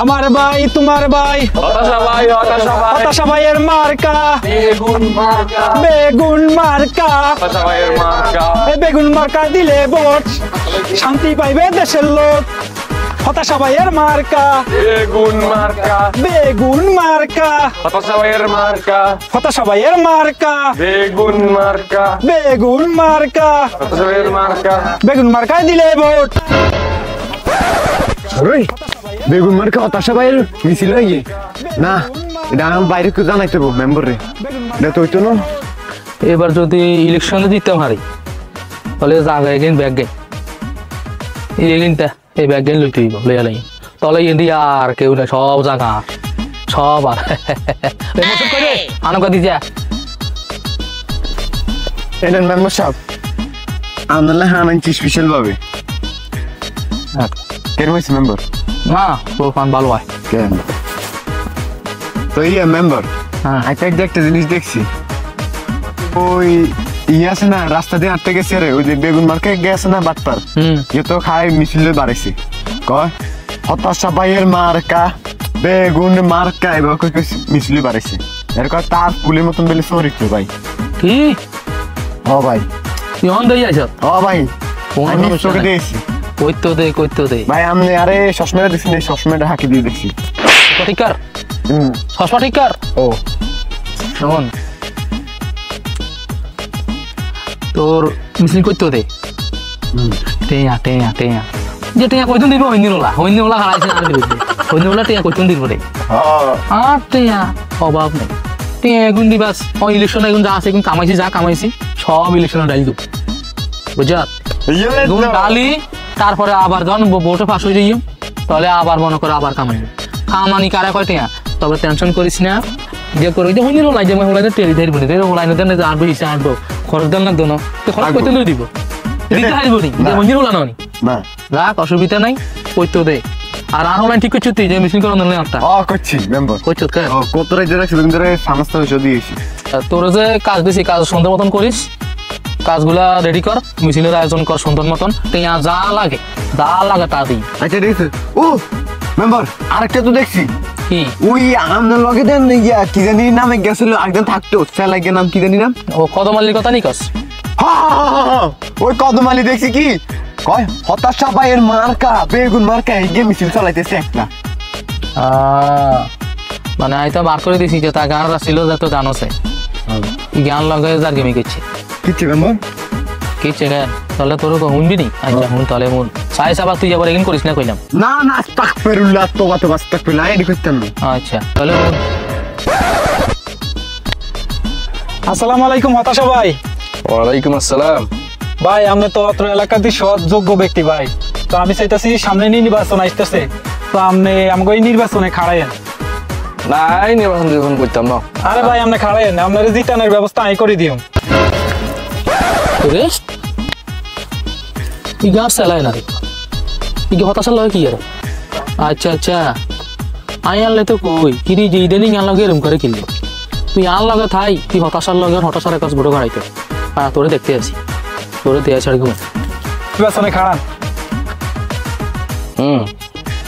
আমার ভাই তোমার ভাই হতাশা ভাই হতাশা ভাই হতাশা ভাইয়ের মার্কা বেগুন মার্কা বেগুন মার্কা হতাশা ভাইয়ের মার্কা এই বেগুন মার্কা দিলে ভোট শান্তি পাইবে দেশের লোক হতাশা ভাইয়ের মার্কা বেগুন মার্কা বেগুন মার্কা হতাশা ভাইয়ের মার্কা হতাশা ভাইয়ের মার্কা বেগুন মার্কা বেগুন মার্কা হতাশা ভাইয়ের মার্কা বেগুন মার্কায় দিলে ভোট বেগুন মার্কা হতাশা ভাইয়ের মিছিল হয়ে না এটা আমার বাইরে কেউ জানাইতে মেম্বার রে এটা তো হইতো না এবার যদি ইলেকশনে দিতে পারি তাহলে জায়গা এগেন ব্যাগ গাই এগেনটা এই ব্যাগ গাইন লইতে হইব লইয়া লাগি তাহলে এদি আর কেউ না সব জায়গা সব আর আনকা দিছা এটা মেম্বার সাহেব আমরা হানাইছি স্পেশাল ভাবে কেন হয়েছে মেম্বার না প্রোফান ভালো হয় কেন তো ইয়ে মেম্বার হ্যাঁ একটা জিনিস দেখছি ওই ইয়ে আছে না রাস্তা দিয়ে হাঁটতে গেছে রে ওই যে বেগুন মার্কেট গেছে না বাটপার ইয়ে তো খাই মিছিল বাড়াইছে কয় হতাশা ভাইয়ের মার্কা বেগুন মার্কা এবার মিছিল বাড়াইছে এরকম তার ফুলের মতন বেলে চরিত্র ভাই কি ও ভাই তুই অন দিয়ে আছ ও ভাই আমি চোখে দিয়েছি কইতো দে ভাই আমি আরে সসমেটা দেখছি না সসমেটা হাঁকি দিয়ে দেখছি ঠিকার সসমা ঠিকার ও শোন তোর মিছিল করতে দে টেয়া টেয়া টেয়া যে টেয়া কইতুন দিব হইনিওলা খাইছে আর দিবে হইনিওলা টেয়া কইতুন দিব রে আর টেয়া অভাব নেই টেয়া গুন দিবাস ও ইলেকশন এগুন যা আছে এগুন কামাইছি যা কামাইছি সব ইলেকশনে ডাল দিব বুঝাত গুন ডালি তারপরে আবার যখন ভোটে পাস হয়ে যাইও তাহলে আবার মনে করে আবার কামানি কারা কয় টেয়া তবে টেনশন করিস না যে করে যে হইনি হলাই যে মই হলাই তেল ধরে বনি রে হলাই না দেন আরবো হিসা আনবো খরচ দেন না দনো তো খরচ কইতে লই দিব দিতে হারিব নি যে হইনি হলা ননি না রাখ অসুবিধা নাই কইতো দে আর হলাই ঠিক কইছো তুই যে মিছিল করন না একটা করছি মেম্বার কইছো কে ও কত রাত ধরে সেদিন ধরে সমস্ত বিষয় দিয়েছি তোর যে কাজ দিছি কাজ সুন্দর মতন করিস কাজগুলা রেডি কর মিছিলের আয়োজন কর সুন্দর মতন টিয়া যা লাগে তা দিই আচ্ছা ঠিক আছে ও মেম্বার আরেকটা তো দেখছি কি ওই আমনের লগে দেন ইয়া কি জানি নামে গেছিল একজন থাকতো স্যালাইকের নাম কি জানি নাম ও কদমালির কথা নি কস ওই কদমালি দেখছি কি কয় হতাশা ভাইয়ের মার্কা বেগুন মার্কা এগিয়ে মিছিল চালাইতেছে একটা মানে আইতা বার করে দিছি যে তা গান ছিল যে তো গান আছে গান লগে যার গেমি করছে কিচ্ছে মেম্বার কিচ্ছে গান তাহলে তোর শুনবি নি আচ্ছা শুন তাহলে শুন সাই সাবা তুই আবার এগিন করিস না কইলাম না না আস্তাগফিরুল্লাহ তোবা আস্তাগফিরুল্লাহ এডি করতাম না আচ্ছা তাহলে শুন আসসালামু আলাইকুম হতাশা ভাই ওয়ালাইকুম আসসালাম ভাই আপনি তো অত্র এলাকাতে সৎ যোগ্য ব্যক্তি ভাই তো আমি চাইতেছি সামনে নির্বাচন আসতেছে তো আপনি আমাকে এই নির্বাচনে খাড়াইয়েন নাই নির্বাচন যখন করতাম না আরে ভাই আপনি খাড়াইয়েন আপনার জিতানোর ব্যবস্থা আমি করে দিও রে ই গাছ চালায় না রে ই হতাশা লয় কি আর আচ্ছা আচ্ছা আই আনলে তো কই কিরি যে ইদানিং আন লগে এরম করে কিনলো তুই আন লগে থাই তুই হতাশার লগে হতাশার কাজ বড় করাইতে আর তোরে দেখতে আছি তোরে দেয়া ছাড়ি ঘুম নির্বাচনে খাড়ান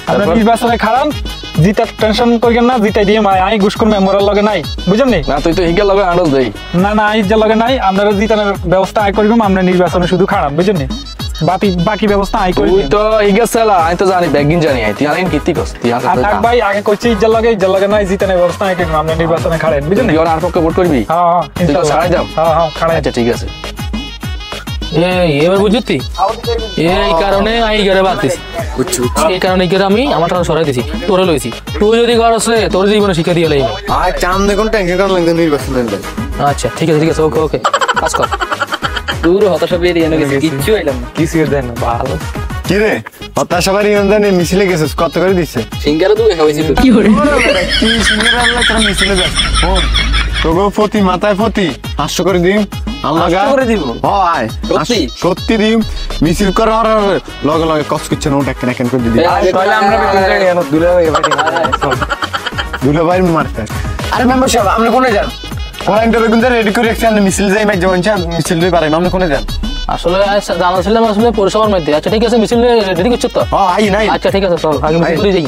আপনি নির্বাচনে খাড়ান জিতার টেনশন করিয়েন না জিতাই দিয়ে আমি ঘুষখোর মেম্বারের লগে নাই বুঝেন নি না তুই তো হিগের লগে আন্দাজ দেই না না এই যে লগে নাই আপনারা জিতানোর ব্যবস্থা আয় করিব আমরা নির্বাচনে শুধু খাড়ান বুঝেন নি বাকি ব্যবস্থা আয় করি তুই তো হিগের সেলা আমি তো জানি ব্যাগিন জানি তুই আইন কিতি কস তুই আর থাক ভাই আগে কইছি ইজ্জত লগে নাই জিতানোর ব্যবস্থা আয় করিব আমরা নির্বাচনে খাড়েন বুঝেন নি তুই আর পক্ষে ভোট করবি হ্যাঁ ইনশাআল্লাহ ছাড়াই দাও হ্যাঁ খাড়াই আচ্ছা ঠিক আছে এবার বুঝতি এই কারণে আই ঘরে বাদ দিছি এই কারণে আমি আমার টাকা সরাই দিছি তোরে লইছি তুই যদি ঘর আছে তোর জীবনে শিক্ষা দিয়ে লাগবে আর চাম দেখুন টেনশন করা লাগবে নির্বাচন আচ্ছা ঠিক আছে ওকে কাজ কর দূর হতাশা বেরিয়ে এনে গেছে কিচ্ছু এলাম কিছু দেন ভালো কি রে হতাশা ভাইয়ের ইন্ধনে মিছিলে গেছিস কত করে দিছে সিঙ্গারা দুই খাওয়াইছি কি করে কি সিঙ্গারা আল্লাহ তোরা মিছিলে যাস তোগো ফতি মাথায় ফতি 500 করে দিম আল্লাহ করে দিব হয় সত্যি দিম মিছিল কর আর লগে কষ্ট করছে না ওটা কেন করে দিবি তাহলে আমরা দুলা ভাই মারতে আরে মেম্বার সাহেব আমরা কোনে যান কোন বেগুন রেডি করে রাখছি আমরা মিছিল যাই যেমন মিছিল লই পারে আমরা কোনে যান আসলে জানা ছিলাম আসলে পরিষেবার মধ্যে আচ্ছা ঠিক আছে মিছিল রেডি করছো তো আই নাই আচ্ছা ঠিক আছে চল আগে মিছিল করে যাই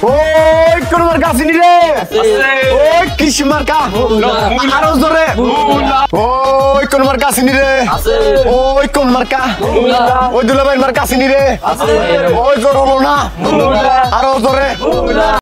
ওই কোন মার্কা আসেনি রে ওই কৃষি মার্কা আরো জোরে ওই কোন মার্কা আসেনি রে ওই কোন মার্কা ওই দুলাভাইয়ের মার্কা আসেনি রে ওই জোর হলো না আরো জোরে